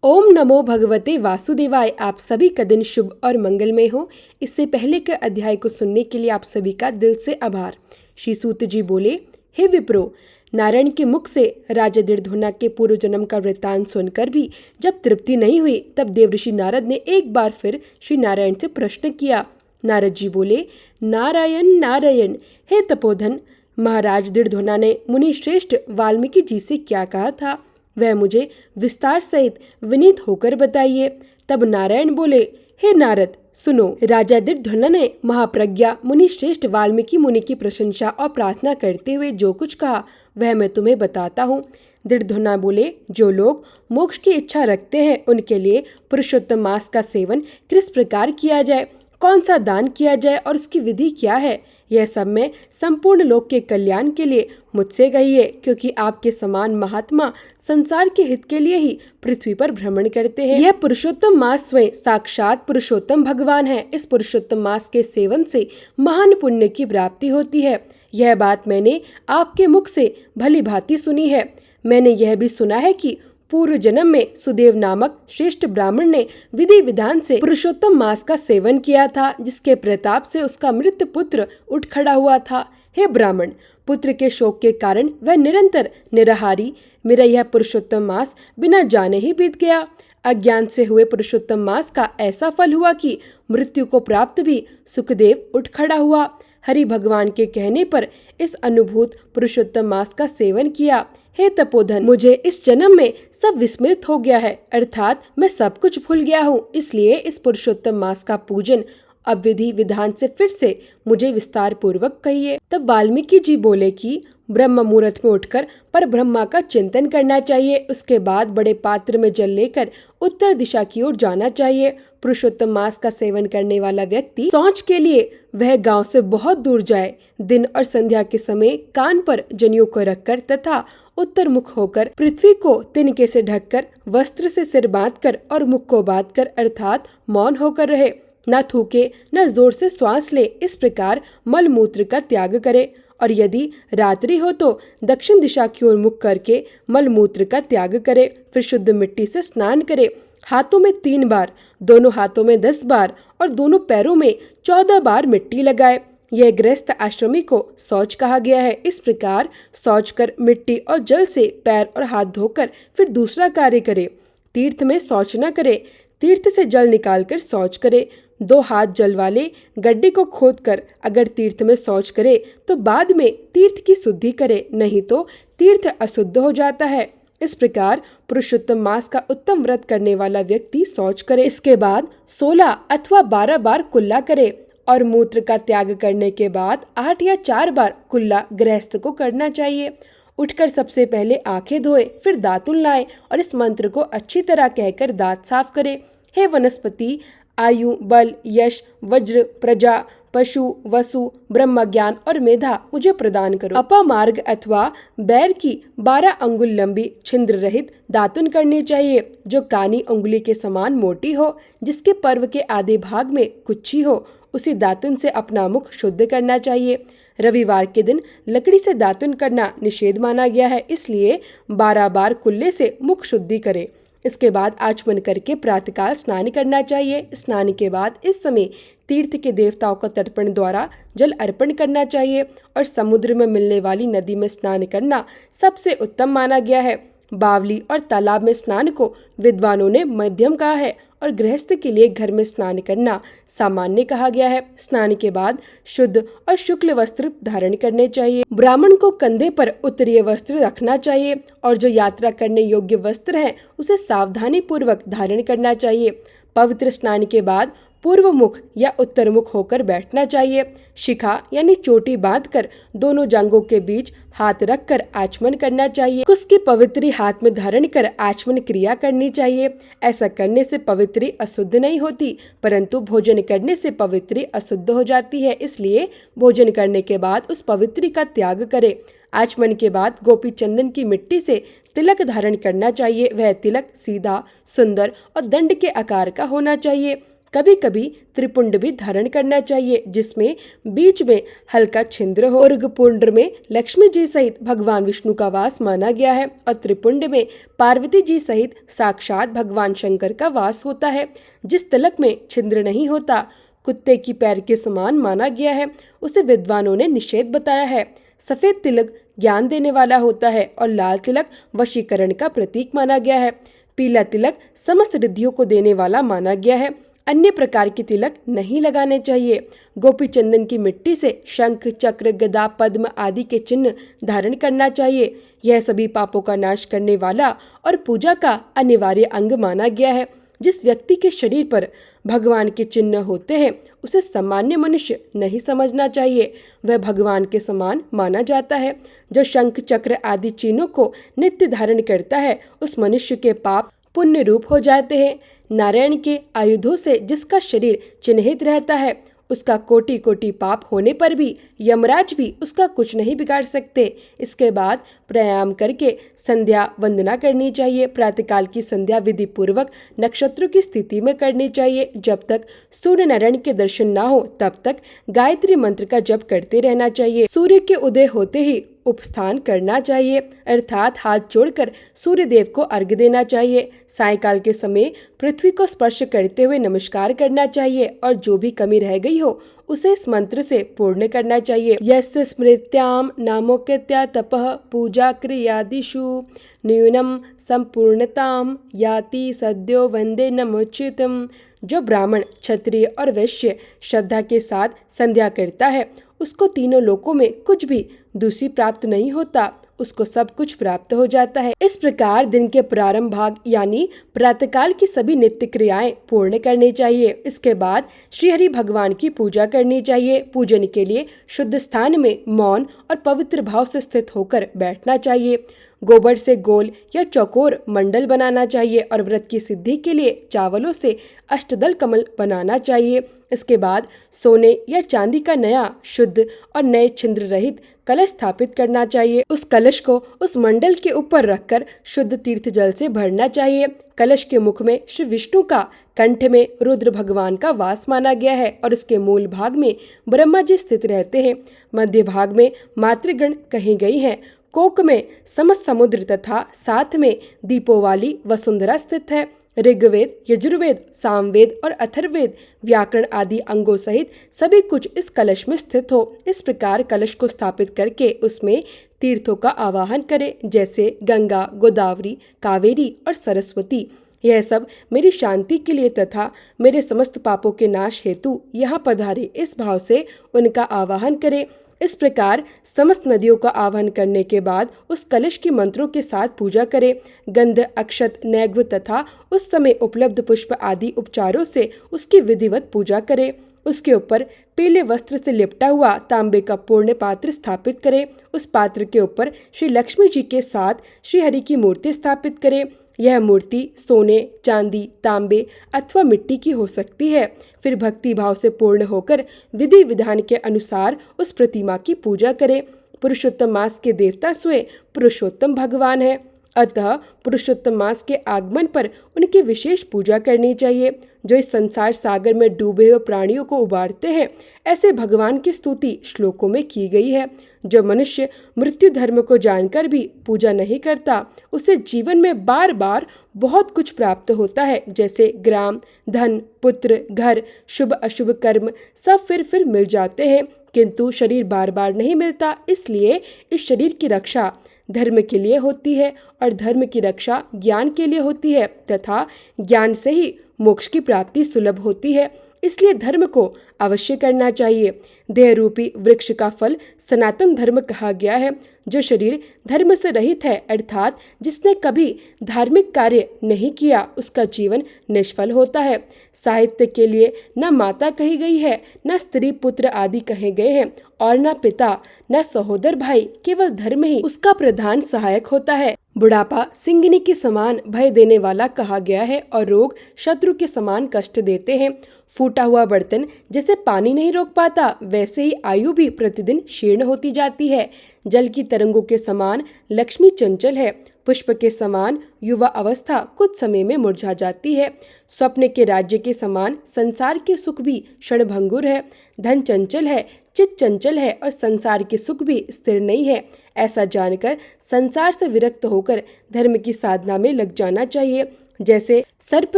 ओम नमो भगवते वासुदेवाय। आप सभी का दिन शुभ और मंगलमय हो। इससे पहले के अध्याय को सुनने के लिए आप सभी का दिल से आभार। श्री सूत जी बोले, हे विप्रो, नारायण के मुख से राजा दृढ़ के पूर्व जन्म का वृत्तांत सुनकर भी जब तृप्ति नहीं हुई, तब देवऋषि नारद ने एक बार फिर श्री नारायण से प्रश्न किया। नारद जी बोले, नारायण नारायण। हे तपोधन, महाराज दृढ़ ने मुनि श्रेष्ठ वाल्मीकि जी से क्या कहा था, वह मुझे विस्तार सहित विनीत होकर बताइए। तब नारायण बोले, हे नारद सुनो। राजा दृढ़ ने महाप्रज्ञा मुनि श्रेष्ठ वाल्मीकि मुनि की प्रशंसा और प्रार्थना करते हुए जो कुछ कहा वह मैं तुम्हें बताता हूँ। दृढ़ बोले, जो लोग मोक्ष की इच्छा रखते हैं उनके लिए पुरुषोत्तम मास का सेवन किस प्रकार किया जाए, कौन सा दान किया जाए और उसकी विधि क्या है, यह सब मैं संपूर्ण लोक के कल्याण के लिए मुझसे कहिए, क्योंकि आपके समान महात्मा संसार के हित के लिए ही पृथ्वी पर भ्रमण करते हैं। यह पुरुषोत्तम मास स्वयं साक्षात पुरुषोत्तम भगवान है। इस पुरुषोत्तम मास के सेवन से महान पुण्य की प्राप्ति होती है। यह बात मैंने आपके मुख से भली भांति सुनी है। मैंने यह भी सुना है कि पूर्व जन्म में सुदेव नामक श्रेष्ठ ब्राह्मण ने विधि विधान से पुरुषोत्तम मास का सेवन किया था, जिसके प्रताप से उसका मृत पुत्र उठ खड़ा हुआ था। हे ब्राह्मण, पुत्र के शोक के कारण वह निरंतर निराहारी मेरा यह पुरुषोत्तम मास बिना जाने ही बीत गया। अज्ञान से हुए पुरुषोत्तम मास का ऐसा फल हुआ कि मृत्यु को प्राप्त भी सुखदेव उठ खड़ा हुआ। हरि भगवान के कहने पर इस अनुभूत पुरुषोत्तम मास का सेवन किया। हे तपोधन, मुझे इस जन्म में सब विस्मृत हो गया है, अर्थात मैं सब कुछ भूल गया हूँ। इसलिए इस पुरुषोत्तम मास का पूजन अब विधि विधान से फिर से मुझे विस्तार पूर्वक कहिए। तब वाल्मीकि जी बोले कि ब्रह्म मुहूर्त में उठकर पर ब्रह्मा का चिंतन करना चाहिए। उसके बाद बड़े पात्र में जल लेकर उत्तर दिशा की ओर जाना चाहिए। पुरुषोत्तम मास का सेवन करने वाला व्यक्ति सौंच के लिए वह गांव से बहुत दूर जाए। दिन और संध्या के समय कान पर जनेऊ को रखकर तथा उत्तर मुख होकर पृथ्वी को तिनके से ढककर वस्त्र से सिर बांधकर और मुख को बांधकर अर्थात मौन होकर रहे। न थूके न जोर से श्वास ले। इस प्रकार मल मूत्र का त्याग करे। और यदि रात्रि हो तो दक्षिण दिशा की ओर मुख करके मल मूत्र का त्याग करे। फिर शुद्ध मिट्टी से स्नान करे। हाथों में 3 बार, दोनों हाथों में 10 बार और दोनों पैरों में 14 बार मिट्टी लगाए। यह गृहस्थ आश्रमी को शौच कहा गया है। इस प्रकार शौच कर मिट्टी और जल से पैर और हाथ धोकर फिर दूसरा कार्य करे। तीर्थ में शौच न करे, तीर्थ से जल निकालकर शौच करे। 2 हाथ जल वाले गड्ढे को खोदकर अगर तीर्थ में शौच करे तो बाद में तीर्थ की शुद्धि करे, नहीं तो तीर्थ अशुद्ध हो जाता है। इस प्रकार पुरुषोत्तम मास का उत्तम व्रत करने वाला व्यक्ति शौच करे। इसके बाद 16 अथवा 12 बार कुल्ला करे और मूत्र का त्याग करने के बाद 8 या 4 बार कुल्ला गृहस्थ को करना चाहिए। उठकर सबसे पहले आंखें धोए, फिर दातुन लाए और इस मंत्र को अच्छी तरह कहकर दांत साफ करे। हे वनस्पति, आयु, बल, यश, वज्र, प्रजा, पशु, वसु, ब्रह्म ज्ञान और मेधा मुझे प्रदान करो। अपामार्ग अथवा बैर की 12 अंगुल लंबी छिद्र रहित दातुन करनी चाहिए, जो कानी उंगली के समान मोटी हो, जिसके पर्व के आधे भाग में कुच्छी हो। उसी दातुन से अपना मुख शुद्ध करना चाहिए। रविवार के दिन लकड़ी से दातुन करना निषेध माना गया है, इसलिए 12 बार कुल्ले से मुख शुद्धि करे। इसके बाद आचमन करके प्रातःकाल स्नान करना चाहिए। स्नान के बाद इस समय तीर्थ के देवताओं को तर्पण द्वारा जल अर्पण करना चाहिए और समुद्र में मिलने वाली नदी में स्नान करना सबसे उत्तम माना गया है। बावली और तालाब में स्नान को विद्वानों ने मध्यम कहा है और गृहस्थ के लिए घर में स्नान करना सामान्य कहा गया है। स्नान के बाद शुद्ध और शुक्ल वस्त्र धारण करने चाहिए। ब्राह्मण को कंधे पर उत्तरीय वस्त्र रखना चाहिए और जो यात्रा करने योग्य वस्त्र है उसे सावधानी पूर्वक धारण करना चाहिए। पवित्र स्नान के बाद पूर्व मुख या उत्तर मुख होकर बैठना चाहिए। शिखा यानी चोटी बांधकर दोनों जांघों के बीच हाथ रखकर आचमन करना चाहिए। उसकी पवित्री हाथ में धारण कर आचमन क्रिया करनी चाहिए। ऐसा करने से पवित्री अशुद्ध नहीं होती, परंतु भोजन करने से पवित्री अशुद्ध हो जाती है। इसलिए भोजन करने के बाद उस पवित्री का त्याग करे। आचमन के बाद गोपी चंदन की मिट्टी से तिलक धारण करना चाहिए। वह तिलक सीधा, सुंदर और दंड के आकार का होना चाहिए। कभी कभी त्रिपुंड भी धारण करना चाहिए, जिसमें बीच में हल्का छिद्र हो। उर्गपुंड में लक्ष्मी जी सहित भगवान विष्णु का वास माना गया है और त्रिपुंड में पार्वती जी सहित साक्षात भगवान शंकर का वास होता है। जिस तिलक में छिद्र नहीं होता, कुत्ते की पैर के समान माना गया है, उसे विद्वानों ने निषेध बताया है। सफेद तिलक ज्ञान देने वाला होता है और लाल तिलक वशीकरण का प्रतीक माना गया है। पीला तिलक समस्त रिद्धियों को देने वाला माना गया है। अन्य प्रकार के तिलक नहीं लगाने चाहिए। गोपी चंदन की मिट्टी से शंख, चक्र, गदा, पद्म आदि के चिन्ह धारण करना चाहिए। यह सभी पापों का नाश करने वाला और पूजा का अनिवार्य अंग माना गया है। जिस व्यक्ति के शरीर पर भगवान के चिन्ह होते हैं, उसे सामान्य मनुष्य नहीं समझना चाहिए। वह भगवान के समान माना जाता है। जो शंख, चक्र आदि चिन्हों को नित्य धारण करता है, उस मनुष्य के पाप पुण्य रूप हो जाते हैं। नारायण के आयुधों से जिसका शरीर चिन्हित रहता है, उसका कोटि कोटि पाप होने पर भी यमराज भी उसका कुछ नहीं बिगाड़ सकते। इसके बाद प्राणायाम करके संध्या वंदना करनी चाहिए। प्रातःकाल की संध्या विधि पूर्वक नक्षत्रों की स्थिति में करनी चाहिए। जब तक सूर्य नारायण के दर्शन ना हो, तब तक गायत्री मंत्र का जप करते रहना चाहिए। सूर्य के उदय होते ही उपस्थान करना चाहिए, अर्थात हाथ जोड़कर सूर्य देव को अर्घ्य देना चाहिए। सायंकाल के समय पृथ्वी को स्पर्श करते हुए नमस्कार करना चाहिए और जो भी कमी रह गई हो उसे इस मंत्र से पूर्ण करना चाहिए। यस्य स्मृत्याम नामोक्त्या तपः पूजा क्रियादिषु न्यूनम संपूर्णताम याति सद्यो वंदे नमोच्युतम। जो ब्राह्मण, क्षत्रिय और वैश्य श्रद्धा के साथ संध्या करता है, उसको तीनों लोकों में कुछ भी दूसरी प्राप्त नहीं होता, उसको सब कुछ प्राप्त हो जाता है। इस प्रकार दिन के प्रारंभ भाग यानी प्रातःकाल की सभी नित्य क्रियाएं पूर्ण करनी चाहिए। इसके बाद श्री हरि भगवान की पूजा करनी चाहिए। पूजन के लिए शुद्ध स्थान में मौन और पवित्र भाव से स्थित होकर बैठना चाहिए। गोबर से गोल या चौकोर मंडल बनाना चाहिए और व्रत की सिद्धि के लिए चावलों से अष्टदल कमल बनाना चाहिए। इसके बाद सोने या चांदी का नया, शुद्ध और नए छिद्र रहित कलश स्थापित करना चाहिए। उस कलश को उस मंडल के ऊपर रखकर शुद्ध तीर्थ जल से भरना चाहिए। कलश के मुख में श्री विष्णु का, कंठ में रुद्र भगवान का वास माना गया है और उसके मूल भाग में ब्रह्मा जी स्थित रहते हैं। मध्य भाग में मातृगण कही गई हैं। कोक में समस्त समुद्र तथा साथ में दीपों वाली वसुंधरा स्थित है। ऋग्वेद, यजुर्वेद, सामवेद और अथर्ववेद, व्याकरण आदि अंगों सहित सभी कुछ इस कलश में स्थित हो। इस प्रकार कलश को स्थापित करके उसमें तीर्थों का आवाहन करें, जैसे गंगा, गोदावरी, कावेरी और सरस्वती। यह सब मेरी शांति के लिए तथा मेरे समस्त पापों के नाश हेतु यहाँ पधारे, इस भाव से उनका आवाहन करें। इस प्रकार समस्त नदियों का आवाहन करने के बाद उस कलश की मंत्रों के साथ पूजा करें। गंध, अक्षत, नैग्व तथा उस समय उपलब्ध पुष्प आदि उपचारों से उसकी विधिवत पूजा करें। उसके ऊपर पीले वस्त्र से लिपटा हुआ तांबे का पूर्ण पात्र स्थापित करें। उस पात्र के ऊपर श्री लक्ष्मी जी के साथ श्री हरि की मूर्ति स्थापित करें। यह मूर्ति सोने, चांदी, तांबे अथवा मिट्टी की हो सकती है। फिर भक्ति भाव से पूर्ण होकर विधि विधान के अनुसार उस प्रतिमा की पूजा करें। पुरुषोत्तम मास के देवता स्वयं पुरुषोत्तम भगवान है, अतः पुरुषोत्तम मास के आगमन पर उनकी विशेष पूजा करनी चाहिए। जो इस संसार सागर में डूबे हुए प्राणियों को उबारते हैं, ऐसे भगवान की स्तुति श्लोकों में की गई है। जो मनुष्य मृत्यु धर्म को जानकर भी पूजा नहीं करता, उसे जीवन में बार बार बहुत कुछ प्राप्त होता है, जैसे ग्राम, धन, पुत्र, घर, शुभ अशुभ कर्म सब फिर मिल जाते हैं, किंतु शरीर बार बार नहीं मिलता। इसलिए इस शरीर की रक्षा धर्म के लिए होती है और धर्म की रक्षा ज्ञान के लिए होती है तथा ज्ञान से ही मोक्ष की प्राप्ति सुलभ होती है। इसलिए धर्म को अवश्य करना चाहिए। देह रूपी वृक्ष का फल सनातन धर्म कहा गया है। जो शरीर धर्म से रहित है, अर्थात जिसने कभी धार्मिक कार्य नहीं किया, उसका जीवन निष्फल होता है। साहित्य के लिए न माता कही गई है, न स्त्री पुत्र आदि कहे गए हैं और न पिता, न सहोदर भाई, केवल धर्म ही उसका प्रधान सहायक होता है। बुढ़ापा सिंगिनी के समान भय देने वाला कहा गया है और रोग शत्रु के समान कष्ट देते हैं। फूटा हुआ बर्तन जैसे पानी नहीं रोक पाता, वैसे ही आयु भी प्रतिदिन क्षीण होती जाती है। जल की तरंगों के समान लक्ष्मी चंचल है, पुष्प के समान युवा अवस्था कुछ समय में मुरझा जाती है। स्वप्न के राज्य के समान संसार के सुख भी क्षणभंगुर है। धन चंचल है, चित्त चंचल है और संसार के सुख भी स्थिर नहीं है। ऐसा जानकर संसार से विरक्त होकर धर्म की साधना में लग जाना चाहिए। जैसे सर्प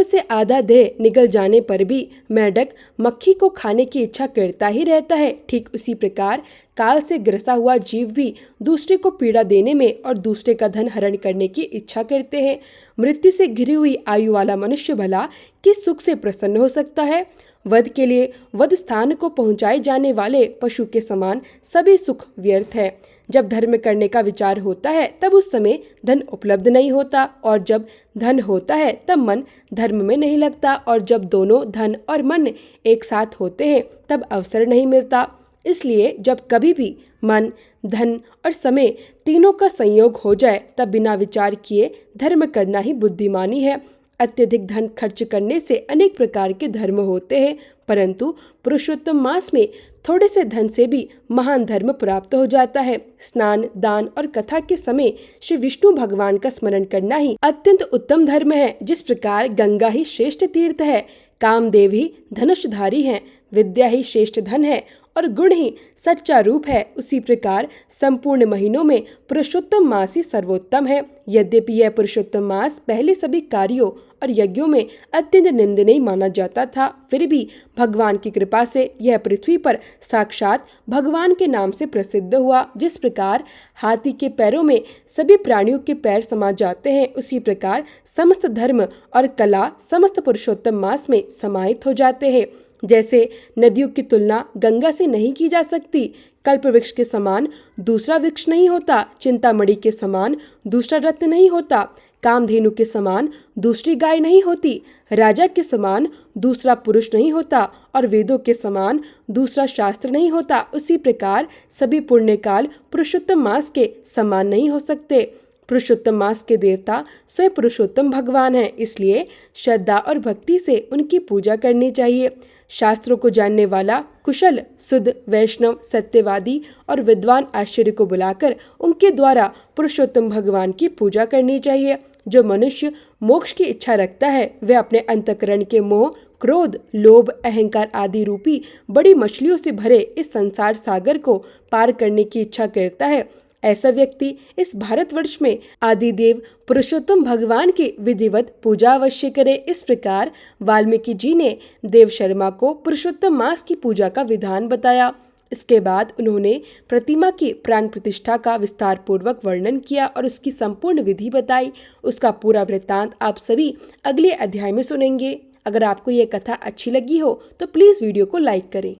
से आधा देह निगल जाने पर भी मेंढक मक्खी को खाने की इच्छा करता ही रहता है, ठीक उसी प्रकार काल से ग्रसा हुआ जीव भी दूसरे को पीड़ा देने में और दूसरे का धन हरण करने की इच्छा करते हैं। मृत्यु से घिरी हुई आयु वाला मनुष्य भला किस सुख से प्रसन्न हो सकता है? वध के लिए वध स्थान को पहुंचाए जाने वाले पशु के समान सभी सुख व्यर्थ है। जब धर्म करने का विचार होता है तब उस समय धन उपलब्ध नहीं होता, और जब धन होता है तब मन धर्म में नहीं लगता, और जब दोनों धन और मन एक साथ होते हैं तब अवसर नहीं मिलता। इसलिए जब कभी भी मन, धन और समय तीनों का संयोग हो जाए तब बिना विचार किए धर्म करना ही बुद्धिमानी है। अत्यधिक धन खर्च करने से अनेक प्रकार के धर्म होते हैं, परंतु पुरुषोत्तम मास में थोड़े से धन से भी महान धर्म प्राप्त हो जाता है। स्नान, दान और कथा के समय श्री विष्णु भगवान का स्मरण करना ही अत्यंत उत्तम धर्म है। जिस प्रकार गंगा ही श्रेष्ठ तीर्थ है, कामदेव ही धनुषधारी हैं, विद्या ही श्रेष्ठ धन है और गुण ही सच्चा रूप है, उसी प्रकार संपूर्ण महीनों में पुरुषोत्तम मास ही सर्वोत्तम है। यद्यपि यह पुरुषोत्तम मास पहले सभी कार्यों और यज्ञों में अत्यंत निंदनीय माना जाता था, फिर भी भगवान की कृपा से यह पृथ्वी पर साक्षात भगवान के नाम से प्रसिद्ध हुआ। जिस प्रकार हाथी के पैरों में सभी प्राणियों के पैर समा जाते हैं, उसी प्रकार समस्त धर्म और कला समस्त पुरुषोत्तम मास में समाहित हो जाते हैं। जैसे नदियों की तुलना गंगा से नहीं की जा सकती, कल्प वृक्ष के समान दूसरा वृक्ष नहीं होता, चिंतामणि के समान दूसरा रत्न नहीं होता, कामधेनु के समान दूसरी गाय नहीं होती, राजा के समान दूसरा पुरुष नहीं होता और वेदों के समान दूसरा शास्त्र नहीं होता, उसी प्रकार सभी पुण्य काल पुरुषोत्तम मास के समान नहीं हो सकते। पुरुषोत्तम मास के देवता स्वयं पुरुषोत्तम भगवान हैं, इसलिए श्रद्धा और भक्ति से उनकी पूजा करनी चाहिए। शास्त्रों को जानने वाला कुशल, शुद्ध, वैष्णव, सत्यवादी और विद्वान आश्चर्य को बुलाकर उनके द्वारा पुरुषोत्तम भगवान की पूजा करनी चाहिए। जो मनुष्य मोक्ष की इच्छा रखता है वह अपने अंतःकरण के मोह, क्रोध, लोभ, अहंकार आदि रूपी बड़ी मछलियों से भरे इस संसार सागर को पार करने की इच्छा करता है। ऐसा व्यक्ति इस भारतवर्ष में आदिदेव पुरुषोत्तम भगवान की विधिवत पूजा अवश्य करे। इस प्रकार वाल्मीकि जी ने देव शर्मा को पुरुषोत्तम मास की पूजा का विधान बताया। इसके बाद उन्होंने प्रतिमा की प्राण प्रतिष्ठा का विस्तार पूर्वक वर्णन किया और उसकी संपूर्ण विधि बताई। उसका पूरा वृत्तांत आप सभी अगले अध्याय में सुनेंगे। अगर आपको यह कथा अच्छी लगी हो तो प्लीज वीडियो को लाइक करें।